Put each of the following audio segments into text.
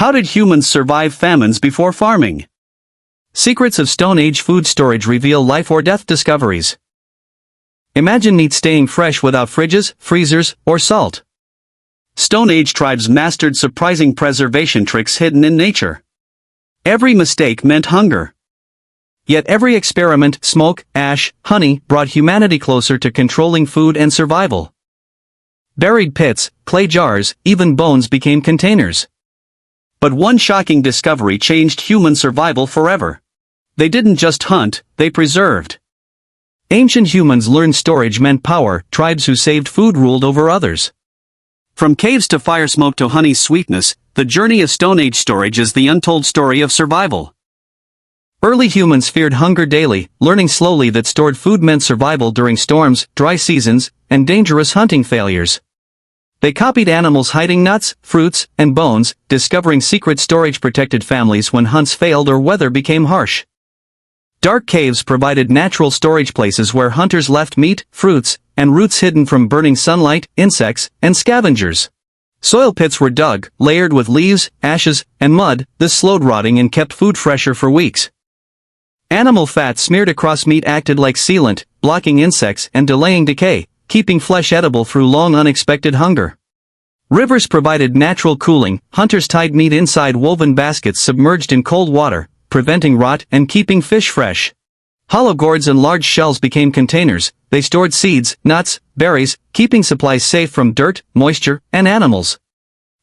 How did humans survive famines before farming? Secrets of Stone Age food storage reveal life or death discoveries. Imagine meat staying fresh without fridges, freezers, or salt. Stone Age tribes mastered surprising preservation tricks hidden in nature. Every mistake meant hunger. Yet every experiment, smoke, ash, honey, brought humanity closer to controlling food and survival. Buried pits, clay jars, even bones became containers. But one shocking discovery changed human survival forever. They didn't just hunt, they preserved. Ancient humans learned storage meant power. Tribes who saved food ruled over others. From caves to fire smoke to honey's sweetness, the journey of Stone Age storage is the untold story of survival. Early humans feared hunger daily, learning slowly that stored food meant survival during storms, dry seasons, and dangerous hunting failures. They copied animals hiding nuts, fruits, and bones, discovering secret storage protected families when hunts failed or weather became harsh. Dark caves provided natural storage places where hunters left meat, fruits, and roots hidden from burning sunlight, insects, and scavengers. Soil pits were dug, layered with leaves, ashes, and mud. This slowed rotting and kept food fresher for weeks. Animal fat smeared across meat acted like sealant, blocking insects and delaying decay, keeping flesh edible through long unexpected hunger. Rivers provided natural cooling. Hunters tied meat inside woven baskets submerged in cold water, preventing rot and keeping fish fresh. Hollow gourds and large shells became containers. They stored seeds, nuts, berries, keeping supplies safe from dirt, moisture, and animals.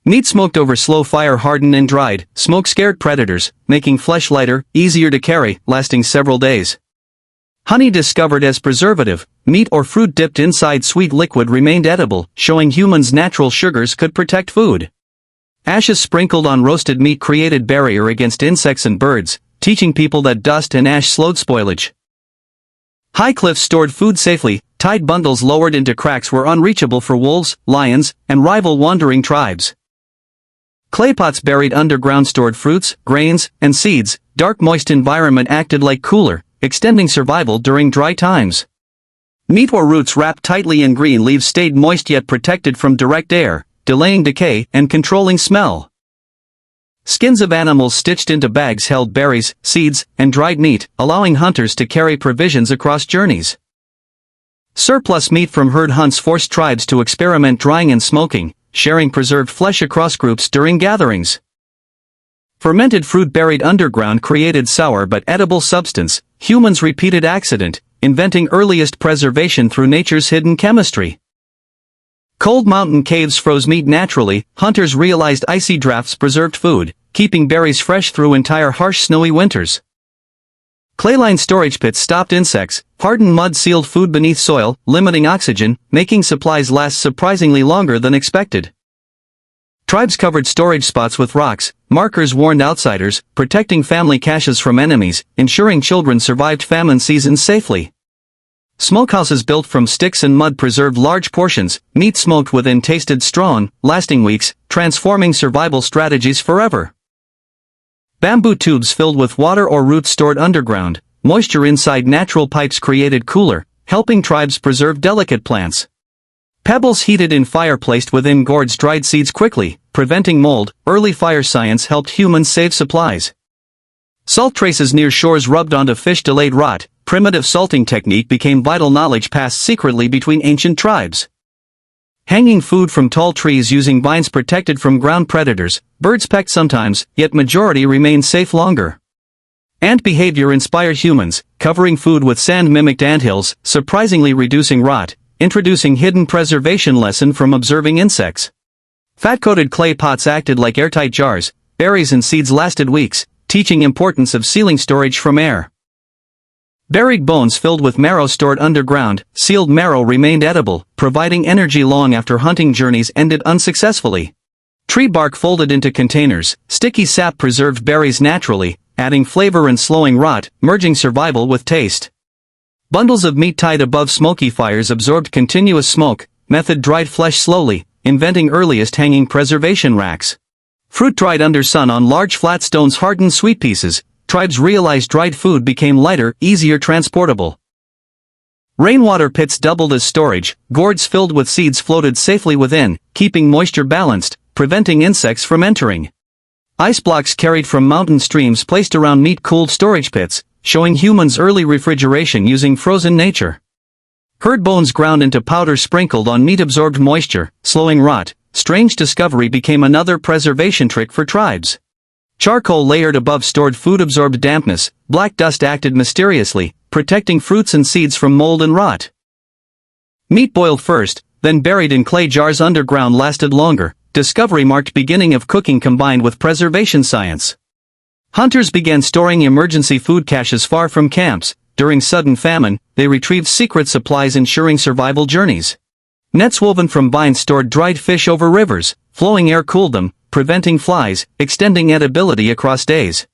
Meat smoked over slow fire hardened and dried. Smoke scared predators, making flesh lighter, easier to carry, lasting several days. Honey discovered as preservative. Meat or fruit dipped inside sweet liquid remained edible, showing humans natural sugars could protect food. Ashes sprinkled on roasted meat created barrier against insects and birds, teaching people that dust and ash slowed spoilage. High cliffs stored food safely. Tied bundles lowered into cracks were unreachable for wolves, lions, and rival wandering tribes. Clay pots buried underground stored fruits, grains, and seeds. Dark moist environment acted like cooler, extending survival during dry times. Meat or roots wrapped tightly in green leaves stayed moist yet protected from direct air, delaying decay and controlling smell. Skins of animals stitched into bags held berries, seeds, and dried meat, allowing hunters to carry provisions across journeys. Surplus meat from herd hunts forced tribes to experiment drying and smoking, sharing preserved flesh across groups during gatherings. Fermented fruit buried underground created sour but edible substance. Humans repeated accident, inventing earliest preservation through nature's hidden chemistry. Cold mountain caves froze meat naturally. Hunters realized icy drafts preserved food, keeping berries fresh through entire harsh snowy winters. Clay-lined storage pits stopped insects. Hardened mud sealed food beneath soil, limiting oxygen, making supplies last surprisingly longer than expected. Tribes covered storage spots with rocks. Markers warned outsiders, protecting family caches from enemies, ensuring children survived famine seasons safely. Smokehouses built from sticks and mud preserved large portions. Meat smoked within tasted strong, lasting weeks, transforming survival strategies forever. Bamboo tubes filled with water or roots stored underground. Moisture inside natural pipes created cooler, helping tribes preserve delicate plants. Pebbles heated in fire placed within gourds dried seeds quickly, preventing mold. Early fire science helped humans save supplies. Salt traces near shores rubbed onto fish delayed rot. Primitive salting technique became vital knowledge passed secretly between ancient tribes. Hanging food from tall trees using vines protected from ground predators. Birds pecked sometimes, yet majority remained safe longer. Ant behavior inspired humans, covering food with sand mimicked anthills, surprisingly reducing rot, introducing hidden preservation lesson from observing insects. Fat-coated clay pots acted like airtight jars. Berries and seeds lasted weeks, teaching importance of sealing storage from air. Buried bones filled with marrow stored underground. Sealed marrow remained edible, providing energy long after hunting journeys ended unsuccessfully. Tree bark folded into containers. Sticky sap preserved berries naturally, adding flavor and slowing rot, merging survival with taste. Bundles of meat tied above smoky fires absorbed continuous smoke. Method dried flesh slowly, inventing earliest hanging preservation racks. Fruit dried under sun on large flat stones hardened sweet pieces. Tribes realized dried food became lighter, easier transportable. Rainwater pits doubled as storage. Gourds filled with seeds floated safely within, keeping moisture balanced, preventing insects from entering. Ice blocks carried from mountain streams placed around meat-cooled storage pits, showing humans' early refrigeration using frozen nature. Herd bones ground into powder sprinkled on meat absorbed moisture, slowing rot. Strange discovery became another preservation trick for tribes. Charcoal layered above stored food absorbed dampness. Black dust acted mysteriously, protecting fruits and seeds from mold and rot. Meat boiled first, then buried in clay jars underground lasted longer. Discovery marked beginning of cooking combined with preservation science. Hunters began storing emergency food caches far from camps. During sudden famine, they retrieved secret supplies ensuring survival journeys. Nets woven from vines stored dried fish over rivers. Flowing air cooled them, preventing flies, extending edibility across days.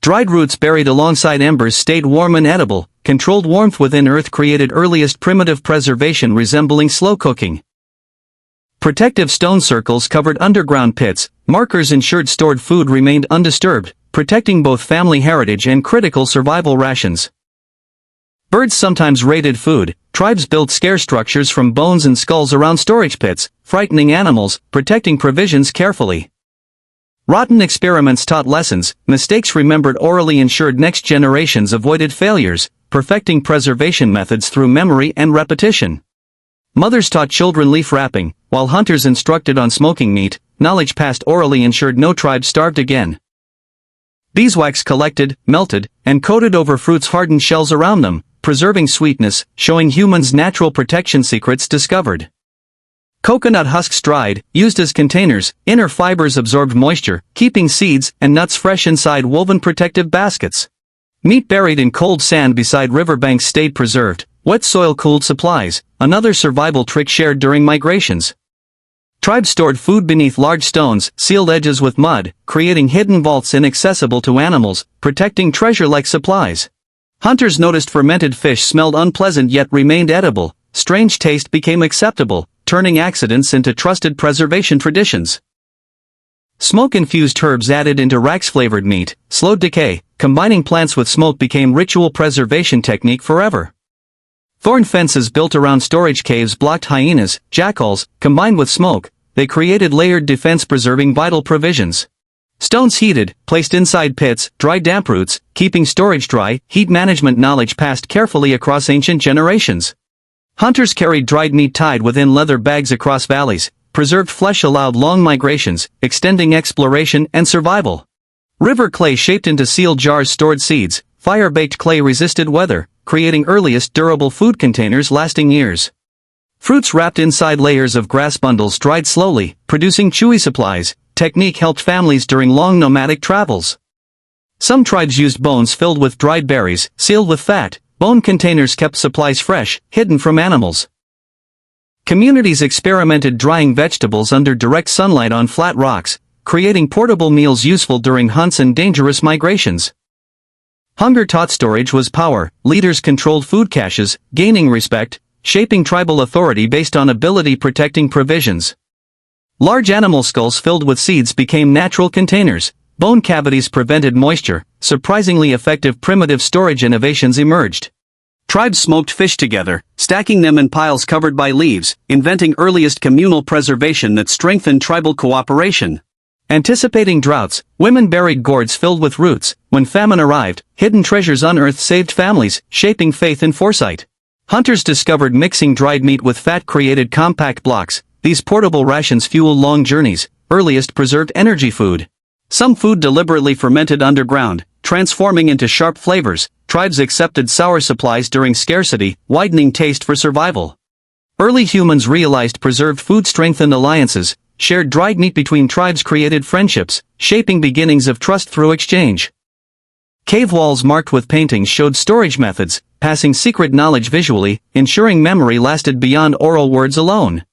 Dried roots buried alongside embers stayed warm and edible. Controlled warmth within earth created earliest primitive preservation resembling slow cooking. Protective stone circles covered underground pits. Markers ensured stored food remained undisturbed, protecting both family heritage and critical survival rations. Birds sometimes raided food. Tribes built scare structures from bones and skulls around storage pits, frightening animals, protecting provisions carefully. Rotten experiments taught lessons. Mistakes remembered orally ensured next generations avoided failures, perfecting preservation methods through memory and repetition. Mothers taught children leaf wrapping, while hunters instructed on smoking meat. Knowledge passed orally ensured no tribe starved again. Beeswax collected, melted, and coated over fruits' hardened shells around them, preserving sweetness, showing humans' natural protection secrets discovered. Coconut husks dried, used as containers. Inner fibers absorbed moisture, keeping seeds and nuts fresh inside woven protective baskets. Meat buried in cold sand beside riverbanks stayed preserved. Wet soil cooled supplies, another survival trick shared during migrations. Tribes stored food beneath large stones, sealed edges with mud, creating hidden vaults inaccessible to animals, protecting treasure-like supplies. Hunters noticed fermented fish smelled unpleasant yet remained edible. Strange taste became acceptable, turning accidents into trusted preservation traditions. Smoke-infused herbs added into Rax-flavored meat, slowed decay. Combining plants with smoke became ritual preservation technique forever. Thorn fences built around storage caves blocked hyenas, jackals. Combined with smoke, they created layered defense preserving vital provisions. Stones heated, placed inside pits, dry damp roots, keeping storage dry. Heat management knowledge passed carefully across ancient generations. Hunters carried dried meat tied within leather bags across valleys. Preserved flesh allowed long migrations, extending exploration and survival. River clay shaped into sealed jars stored seeds. Fire-baked clay resisted weather, creating earliest durable food containers lasting years. Fruits wrapped inside layers of grass bundles dried slowly, producing chewy supplies. Technique helped families during long nomadic travels. Some tribes used bones filled with dried berries, sealed with fat. Bone containers kept supplies fresh, hidden from animals. Communities experimented drying vegetables under direct sunlight on flat rocks, creating portable meals useful during hunts and dangerous migrations. Hunger taught storage was power. Leaders controlled food caches, gaining respect, shaping tribal authority based on ability protecting provisions. Large animal skulls filled with seeds became natural containers. Bone cavities prevented moisture. Surprisingly effective primitive storage innovations emerged. Tribes smoked fish together, stacking them in piles covered by leaves, inventing earliest communal preservation that strengthened tribal cooperation. Anticipating droughts, women buried gourds filled with roots. When famine arrived, hidden treasures unearthed saved families, shaping faith and foresight. Hunters discovered mixing dried meat with fat created compact blocks. These portable rations fueled long journeys. Earliest preserved energy food. Some food deliberately fermented underground, transforming into sharp flavors. Tribes accepted sour supplies during scarcity, widening taste for survival. Early humans realized preserved food strengthened alliances. Shared dried meat between tribes created friendships, shaping beginnings of trust through exchange. Cave walls marked with paintings showed storage methods, passing secret knowledge visually, ensuring memory lasted beyond oral words alone.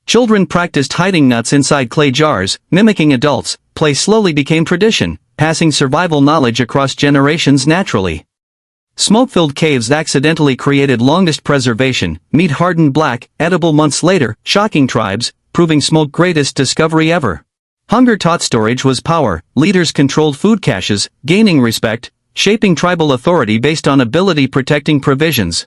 Children practiced hiding nuts inside clay jars, mimicking adults. Play slowly became tradition, passing survival knowledge across generations naturally. Smoke-filled caves accidentally created longest preservation. Meat hardened black, edible months later, shocking tribes, proving smoke greatest discovery ever. Hunger taught storage was power. Leaders controlled food caches, gaining respect, shaping tribal authority based on ability protecting provisions.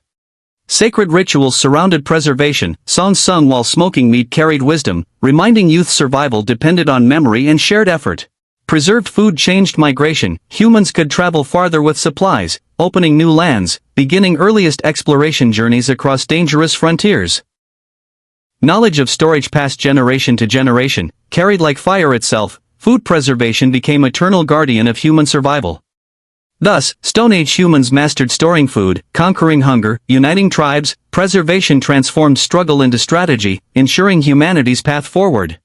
Sacred rituals surrounded preservation. Songs sung while smoking meat carried wisdom, reminding youth survival depended on memory and shared effort. Preserved food changed migration. Humans could travel farther with supplies, opening new lands, beginning earliest exploration journeys across dangerous frontiers. Knowledge of storage passed generation to generation, carried like fire itself. Food preservation became eternal guardian of human survival. Thus, Stone Age humans mastered storing food, conquering hunger, uniting tribes. Preservation transformed struggle into strategy, ensuring humanity's path forward.